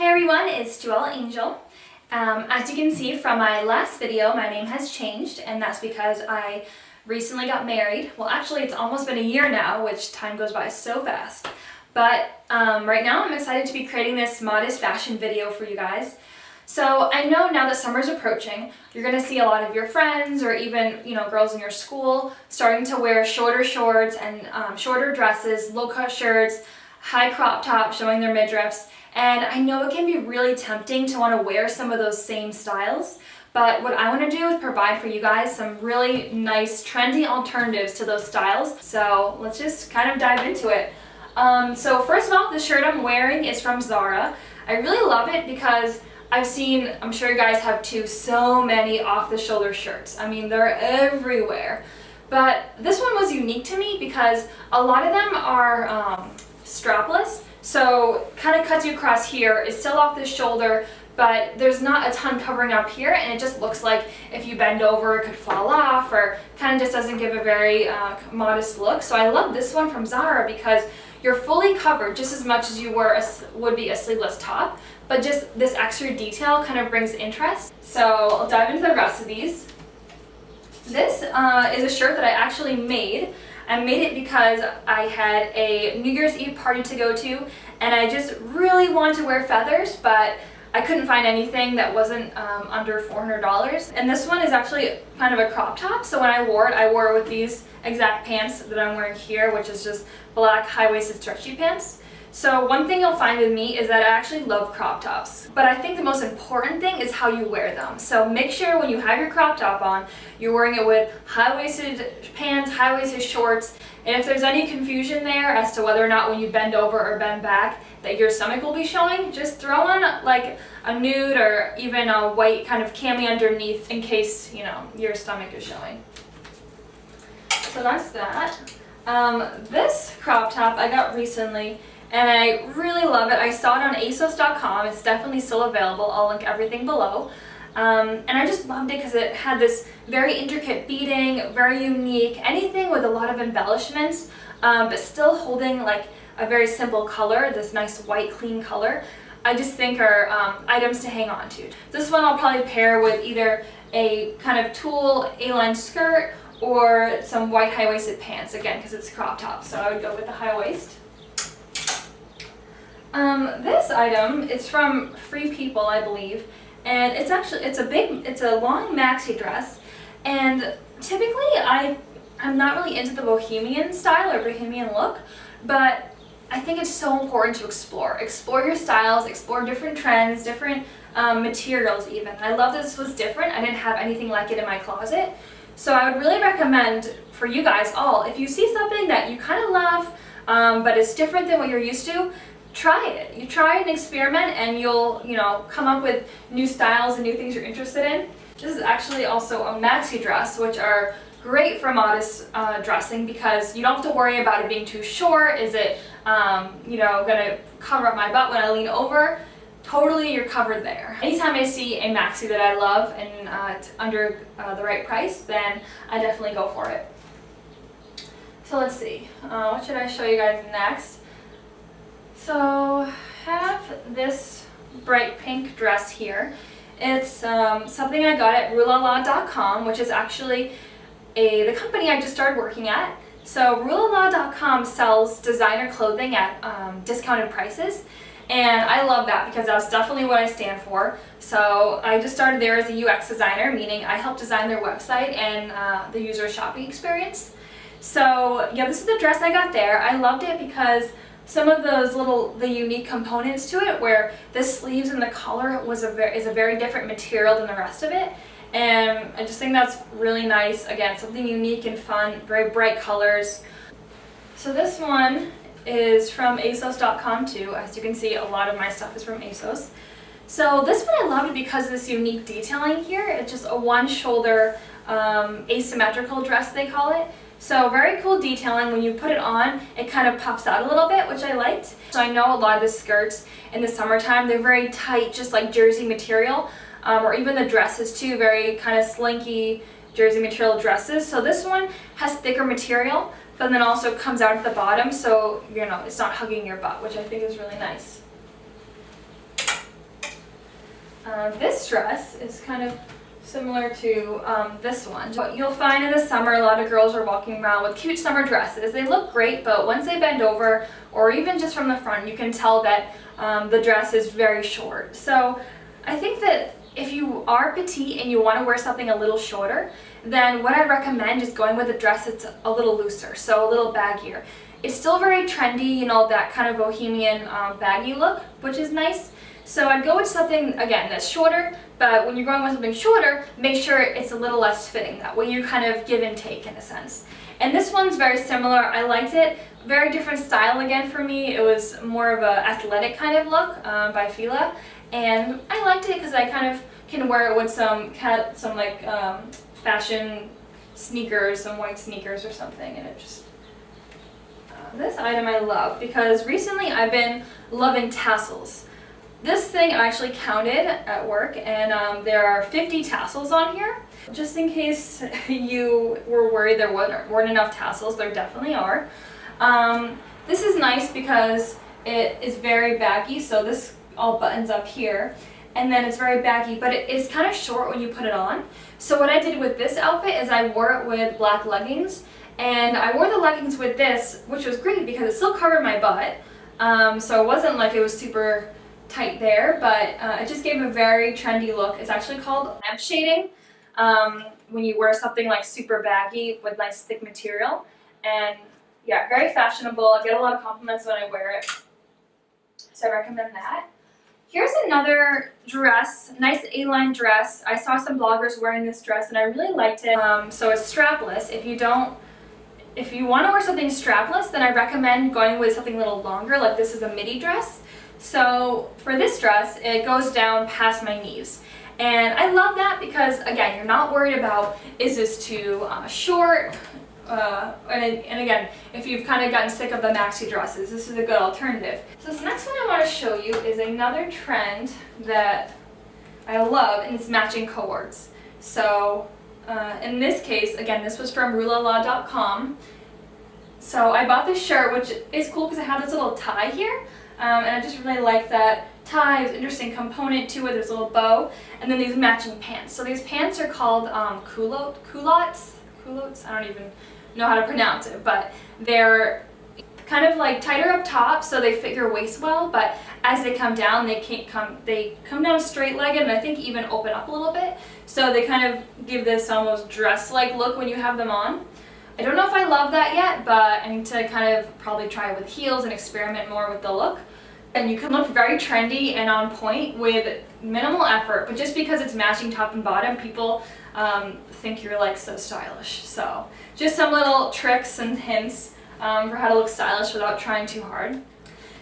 Hi everyone, it's Joelle Angel. As you can see from my last video, my name has changed, and that's because I recently got married. Well, actually it's almost been a year now, which time goes by so fast. But right now I'm excited to be creating this modest fashion video for you guys. So I know now that summer's approaching, you're going to see a lot of your friends or even, girls in your school starting to wear shorter shorts and shorter dresses, low-cut shirts, high crop tops showing their midriffs. And I know it can be really tempting to want to wear some of those same styles, but what I want to do is provide for you guys some really nice, trendy alternatives to those styles. So let's just kind of dive into it. So first of all, the shirt I'm wearing is from Zara. I really love it because I'm sure you guys have too, so many off-the-shoulder shirts. I mean, they're everywhere. But this one was unique to me because a lot of them are strapless. So kind of cuts you across here. It's still off the shoulder, but there's not a ton covering up here, and it just looks like if you bend over it could fall off, or kind of just doesn't give a very modest look. So I love this one from Zara because you're fully covered just as much as you would be a sleeveless top, but just this extra detail kind of brings interest. So I'll dive into the rest of these. This is a shirt that I actually made. I made it because I had a New Year's Eve party to go to, and I just really wanted to wear feathers, but I couldn't find anything that wasn't under $400. And this one is actually kind of a crop top, so when I wore it with these exact pants that I'm wearing here, which is just black high-waisted stretchy pants. So one thing you'll find with me is that I actually love crop tops, but I think the most important thing is how you wear them. So make sure when you have your crop top on, you're wearing it with high-waisted pants, high-waisted shorts, and if there's any confusion there as to whether or not when you bend over or bend back that your stomach will be showing, just throw on like a nude or even a white kind of cami underneath in case, your stomach is showing. So that's that. This crop top I got recently, and I really love it. I saw it on ASOS.com. It's definitely still available. I'll link everything below. And I just loved it because it had this very intricate beading, very unique, anything with a lot of embellishments, but still holding like a very simple color, this nice white clean color. I just think are items to hang on to. This one I'll probably pair with either a kind of tulle A-line skirt or some white high-waisted pants, again, because it's a crop top, so I would go with the high waist. This item is from Free People, I believe, and it's a long maxi dress, and typically I'm not really into the bohemian style or bohemian look, but I think it's so important to explore your styles, explore different trends, different materials even. I love that this was different. I didn't have anything like it in my closet, so I would really recommend for you guys all, if you see something that you kind of love, but it's different than what you're used to, try it. You try and experiment, and you'll, come up with new styles and new things you're interested in. This is actually also a maxi dress, which are great for modest dressing because you don't have to worry about it being too short. Is it, gonna cover up my butt when I lean over? Totally, you're covered there. Anytime I see a maxi that I love and it's under the right price, then I definitely go for it. So let's see, what should I show you guys next? So I have this bright pink dress here. It's something I got at rulala.com, which is actually the company I just started working at. So rulala.com sells designer clothing at discounted prices, and I love that because that's definitely what I stand for. So I just started there as a UX designer, meaning I help design their website and the user shopping experience. So yeah, this is the dress I got there. I loved it because some of the unique components to it, where the sleeves and the collar is a very different material than the rest of it, and I just think that's really nice. Again, something unique and fun, very bright colors. So this one is from ASOS.com too. As you can see, a lot of my stuff is from ASOS. So this one I love it because of this unique detailing here. It's just a one-shoulder asymmetrical dress, they call it. So very cool detailing. When you put it on, it kind of pops out a little bit, which I liked. So I know a lot of the skirts in the summertime, they're very tight, just like jersey material, or even the dresses too, very kind of slinky jersey material dresses. So this one has thicker material, but then also comes out at the bottom, so it's not hugging your butt, which I think is really nice. This dress is kind of similar to this one. What you'll find in the summer, a lot of girls are walking around with cute summer dresses. They look great, but once they bend over, or even just from the front, you can tell that the dress is very short. So I think that if you are petite and you want to wear something a little shorter, then what I'd recommend is going with a dress that's a little looser, so a little baggier. It's still very trendy, you know, that kind of bohemian baggy look, which is nice. So I'd go with something, again, that's shorter, but when you're going with something shorter, make sure it's a little less fitting. That way you kind of give and take in a sense. And this one's very similar. I liked it. Very different style again for me. It was more of a athletic kind of look by Fila. And I liked it because I kind of can wear it with some like fashion sneakers, some white sneakers or something. And it just, this item I love because recently I've been loving tassels. This thing I actually counted at work, and there are 50 tassels on here. Just in case you were worried there weren't enough tassels, there definitely are. This is nice because it is very baggy, so this all buttons up here, and then it's very baggy, but it is kind of short when you put it on. So what I did with this outfit is I wore it with black leggings, and I wore the leggings with this, which was great because it still covered my butt, so it wasn't like it was super tight there, but it just gave a very trendy look. It's actually called lamp shading when you wear something like super baggy with nice thick material. And yeah, very fashionable. I get a lot of compliments when I wear it, so I recommend that. Here's another dress, nice A-line dress. I saw some bloggers wearing this dress and I really liked it. So it's strapless. If you want to wear something strapless, then I recommend going with something a little longer, like this is a midi dress. So for this dress, it goes down past my knees. And I love that because, again, you're not worried about, is this too short? And again, if you've kind of gotten sick of the maxi dresses, this is a good alternative. So this next one I want to show you is another trend that I love, and it's matching cohorts. So in this case, again, this was from rulala.com. So I bought this shirt, which is cool because it had this little tie here. And I just really like that tie. It's an interesting component to it. There's a little bow, and then these matching pants. So these pants are called culottes. I don't even know how to pronounce it, but they're kind of like tighter up top, so they fit your waist well. But as they come down, they come down straight-legged, and I think even open up a little bit. So they kind of give this almost dress-like look when you have them on. I don't know if I love that yet, but I need to kind of probably try it with heels and experiment more with the look. And you can look very trendy and on point with minimal effort, but just because it's matching top and bottom, people think you're like so stylish. So just some little tricks and hints for how to look stylish without trying too hard.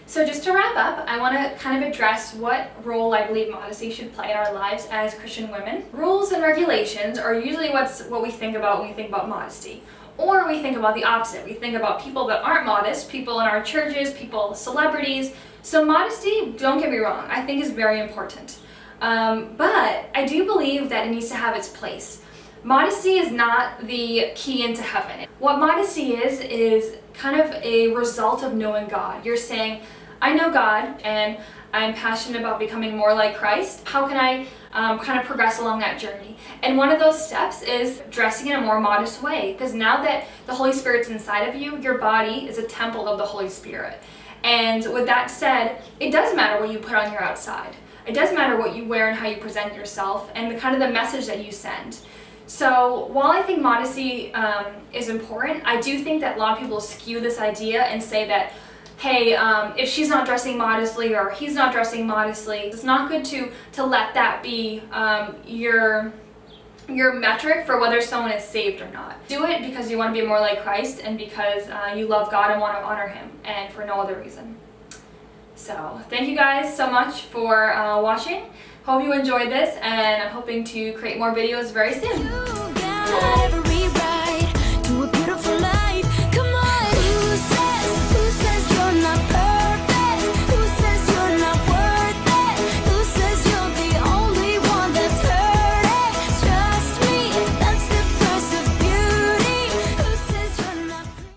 So just to wrap up, I want to kind of address what role I believe modesty should play in our lives as Christian women. Rules and regulations are usually what we think about when we think about modesty. Or we think about the opposite. We think about people that aren't modest, people in our churches, people, celebrities. So modesty, don't get me wrong, I think is very important. But I do believe that it needs to have its place. Modesty is not the key into heaven. What modesty is kind of a result of knowing God. You're saying, I know God and I'm passionate about becoming more like Christ. How can I kind of progress along that journey? And one of those steps is dressing in a more modest way, because now that the Holy Spirit's inside of you, your body is a temple of the Holy Spirit. And with that said, it does matter what you put on your outside. It does matter what you wear and how you present yourself and the kind of the message that you send. So while I think modesty is important, I do think that a lot of people skew this idea and say that, hey, if she's not dressing modestly or he's not dressing modestly, it's not good to let that be your metric for whether someone is saved or not. Do it because you want to be more like Christ and because you love God and want to honor Him, and for no other reason. So thank you guys so much for watching. Hope you enjoyed this, and I'm hoping to create more videos very soon.